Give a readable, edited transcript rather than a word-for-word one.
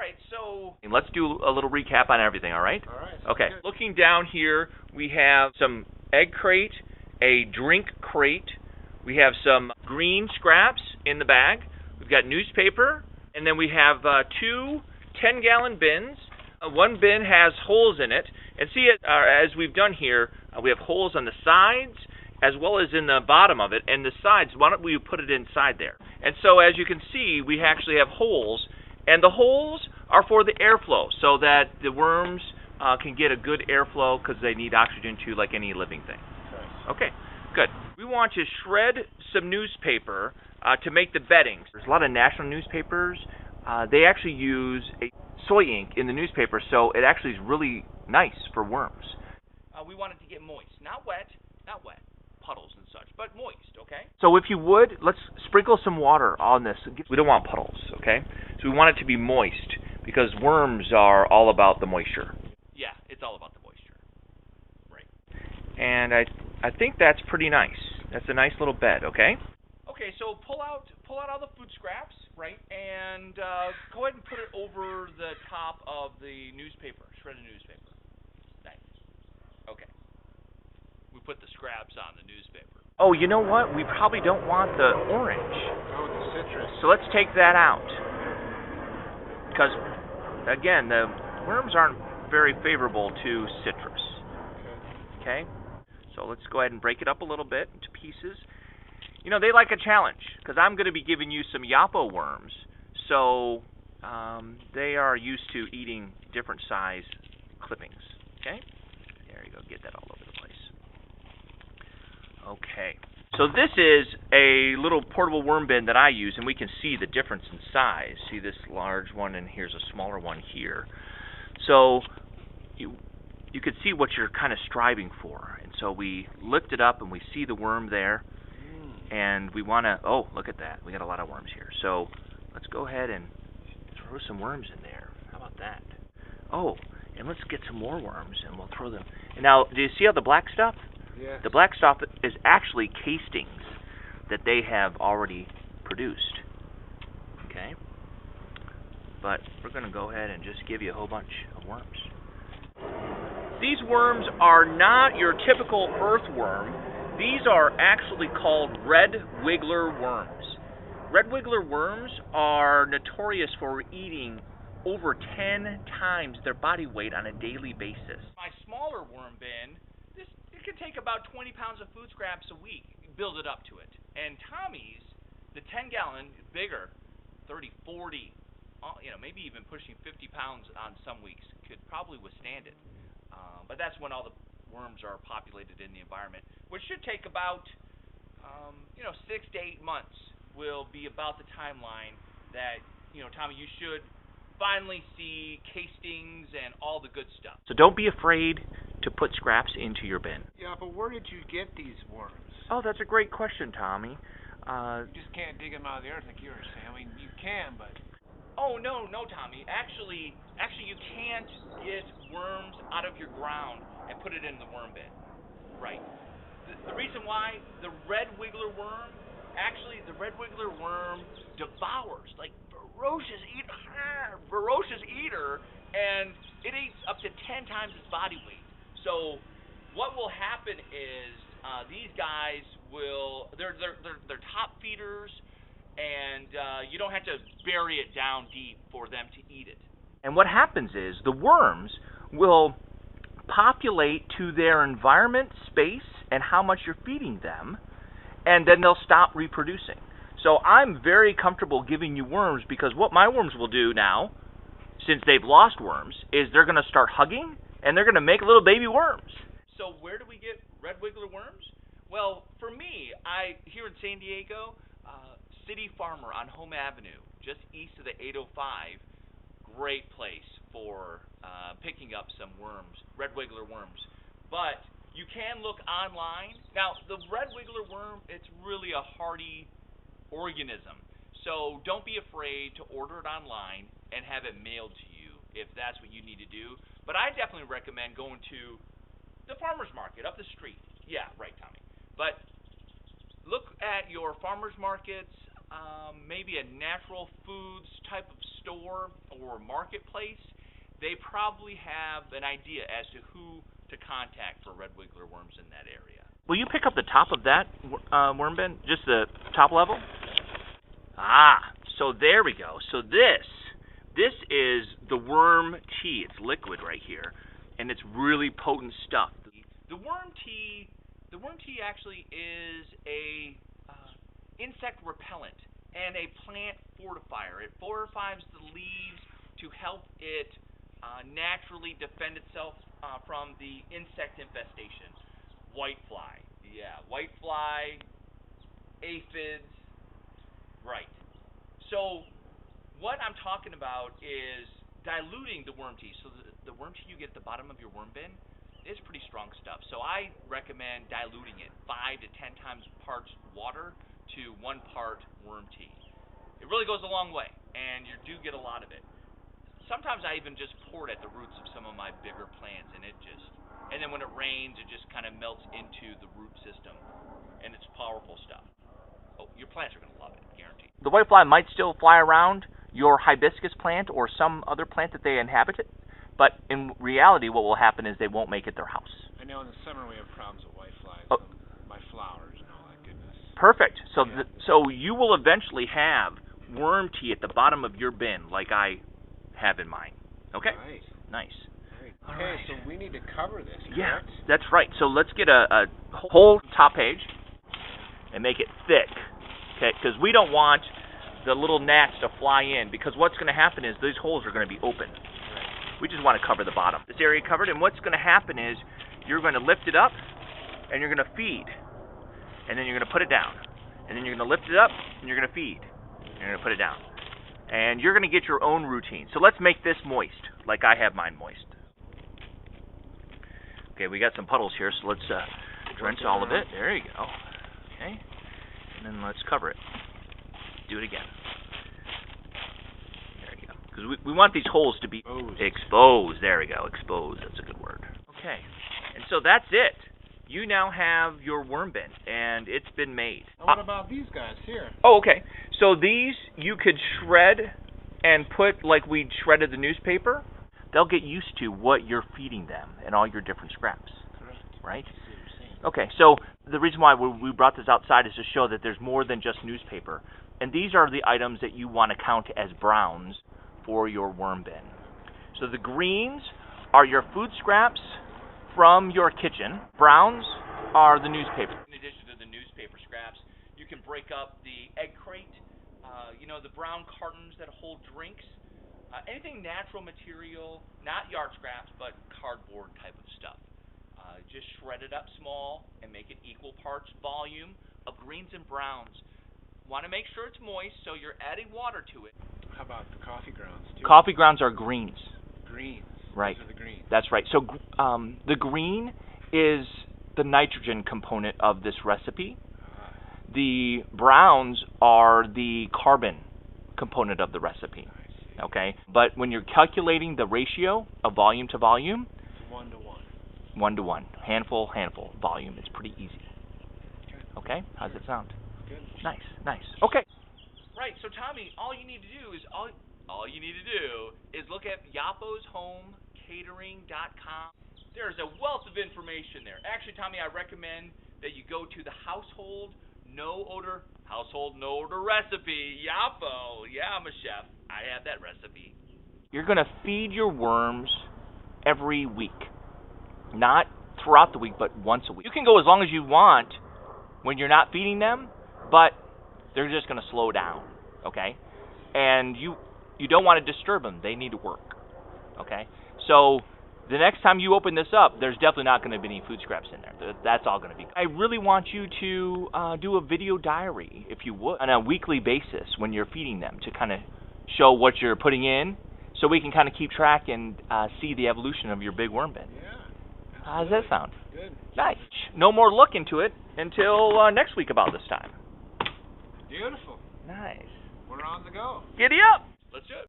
right, so let's do a little recap on everything, all right? All right. Okay, Good. looking down here, we have some egg crate, a drink crate, we have some green scraps in the bag, we've got newspaper, and then we have two 10-gallon bins. One bin has holes in it, and see, as we've done here, we have holes on the sides as well as in the bottom of it, and the sides, why don't we put it inside there? And so as you can see, we actually have holes, and the holes are for the airflow, so that the worms can get a good airflow because they need oxygen too, like any living thing. Okay, good. We want to shred some newspaper to make the bedding. There's a lot of national newspapers. They actually use a soy ink in the newspaper, so it actually is really nice for worms. We want it to get moist, not wet, puddles and such, but moist, okay? So if you would, let's sprinkle some water on this. We don't want puddles, okay? So we want it to be moist because worms are all about the moisture. Yeah, it's all about the moisture. Right. And I think that's pretty nice. That's a nice little bed, okay? Okay, so pull out all the food scraps, right? And go ahead and put it over the top of the newspaper, shredded newspaper. Nice. Okay. We put the scraps on the newspaper. Oh, you know what? We probably don't want the orange. Oh, the citrus. So let's take that out. Because, again, the worms aren't very favorable to citrus. Okay? So let's go ahead and break it up a little bit into pieces. You know, they like a challenge, because I'm going to be giving you some Yapo worms. So they are used to eating different size clippings. Okay? There you go. Get that all over the place. Okay. So this is a little portable worm bin that I use, and we can see the difference in size. See this large one, and here's a smaller one here. So you can see what you're kind of striving for. And so we lift it up, and we see the worm there. And we want to, oh, look at that. We got a lot of worms here. So let's go ahead and throw some worms in there. How about that? Oh, and let's get some more worms, and we'll throw them. And now, do you see all the black stuff? Yes. The black stuff is actually castings that they have already produced. Okay? But we're going to go ahead and just give you a whole bunch of worms. These worms are not your typical earthworm. These are actually called red wiggler worms. Red wiggler worms are notorious for eating over 10 times their body weight on a daily basis. My smaller worm bin, it can take about 20 pounds of food scraps a week, build it up to it. And Tommy's, the 10-gallon, bigger, 30, 40, maybe even pushing 50 pounds on some weeks, could probably withstand it. But that's when all the worms are populated in the environment, which should take about 6 to 8 months will be about the timeline that, Tommy, you should finally see castings and all the good stuff. So don't be afraid to put scraps into your bin. Yeah, but where did you get these worms? Oh, that's a great question, Tommy. You just can't dig them out of the earth like you were saying. I mean, you can, but... Oh, no, Tommy. Actually, you can't get worms out of your ground and put it in the worm bin. Right. The reason why the red wiggler worm devours, like ferocious eater, and it eats up to 10 times its body weight. So what will happen is these guys they're top feeders, and you don't have to bury it down deep for them to eat it. And what happens is the worms will populate to their environment, space, and how much you're feeding them, and then they'll stop reproducing. So I'm very comfortable giving you worms because what my worms will do now, since they've lost worms, is they're going to start hugging, and they're going to make little baby worms. So where do we get red wiggler worms? Well, for me, here in San Diego, City Farmer on Home Avenue, just east of the 805, great place for picking up some worms, red wiggler worms. But you can look online. Now, the red wiggler worm, it's really a hardy organism. So don't be afraid to order it online and have it mailed to you if that's what you need to do. But I definitely recommend going to the farmer's market up the street. Yeah, right, Tommy. But look at your farmer's markets, maybe a natural foods type of store or marketplace, they probably have an idea as to who to contact for red wiggler worms in that area. Will you pick up the top of that worm bin? Just the top level? Ah, so there we go. So this is the worm tea. It's liquid right here, and it's really potent stuff. The worm tea actually is a insect repellent and a plant fortifier. It fortifies the leaves to help it naturally defend itself from the insect infestation. Whitefly, whitefly, aphids, right. So what I'm talking about is diluting the worm tea. So the worm tea you get at the bottom of your worm bin is pretty strong stuff. So I recommend diluting it 5 to 10 times parts water to 1 part worm tea. It really goes a long way, and you do get a lot of it. Sometimes I even just pour it at the roots of some of my bigger plants, and then when it rains, it just kind of melts into the root system, and it's powerful stuff. Oh, your plants are going to love it, guaranteed. The whitefly might still fly around your hibiscus plant or some other plant that they inhabit it, but in reality, what will happen is they won't make it their house. I know in the summer we have problems with whiteflies. My flowers and all that goodness. Perfect. So, so you will eventually have worm tea at the bottom of your bin, like I have in mine. Okay? Right. Nice. Right. Okay, so we need to cover this, correct? Yeah, that's right. So let's get a whole top page and make it thick, okay? Because we don't want the little gnats to fly in, because what's going to happen is these holes are going to be open. We just want to cover the bottom. This area covered, and what's going to happen is you're going to lift it up, and you're going to feed, and then you're going to put it down, and then you're going to lift it up, and you're going to feed, and you're going to put it down. And you're going to get your own routine. So let's make this moist, like I have mine moist. Okay, we got some puddles here, so let's drench all of it. There you go. Okay, and then let's cover it. Do it again. There you go. Because we want these holes to be exposed. There we go. Exposed. That's a good word. Okay, and so that's it. You now have your worm bin, and it's been made. Now what about these guys here? Oh, okay. So these you could shred and put like we shredded the newspaper. They'll get used to what you're feeding them and all your different scraps. Correct. Right? Okay, so the reason why we brought this outside is to show that there's more than just newspaper. And these are the items that you want to count as browns for your worm bin. So the greens are your food scraps from your kitchen. Browns are the newspaper. In addition to the newspaper scraps, you can break up the egg crate, the brown cartons that hold drinks, anything natural material, not yard scraps, but cardboard type of stuff. Just shred it up small and make it equal parts volume of greens and browns. Want to make sure it's moist, so you're adding water to it. How about the coffee grounds, too? Coffee grounds are greens. Greens. Right. Those are the greens. That's right. So the green is the nitrogen component of this recipe. The browns are the carbon component of the recipe. Okay? But when you're calculating the ratio of volume to volume, 1 to 1. 1 to 1. Handful, volume. It's pretty easy. Okay? How's it sound? Good. Nice. Okay. Right, so Tommy, all you need to do is look at yaposhomecatering.com. There's a wealth of information there. Actually, Tommy, I recommend that you go to the household no odor recipe. Yapo. Yeah, I'm a chef. I have that recipe. You're going to feed your worms every week. Not throughout the week, but once a week. You can go as long as you want when you're not feeding them, but they're just going to slow down, okay? And you don't want to disturb them. They need to work, okay? So the next time you open this up, there's definitely not going to be any food scraps in there. That's all going to be. I really want you to do a video diary, if you would, on a weekly basis when you're feeding them, to kind of show what you're putting in, so we can kind of keep track and see the evolution of your big worm bin. Yeah. How does that sound? Good. Nice. No more look into it until next week about this time. Beautiful. Nice. We're on the go. Giddy up. Let's do it.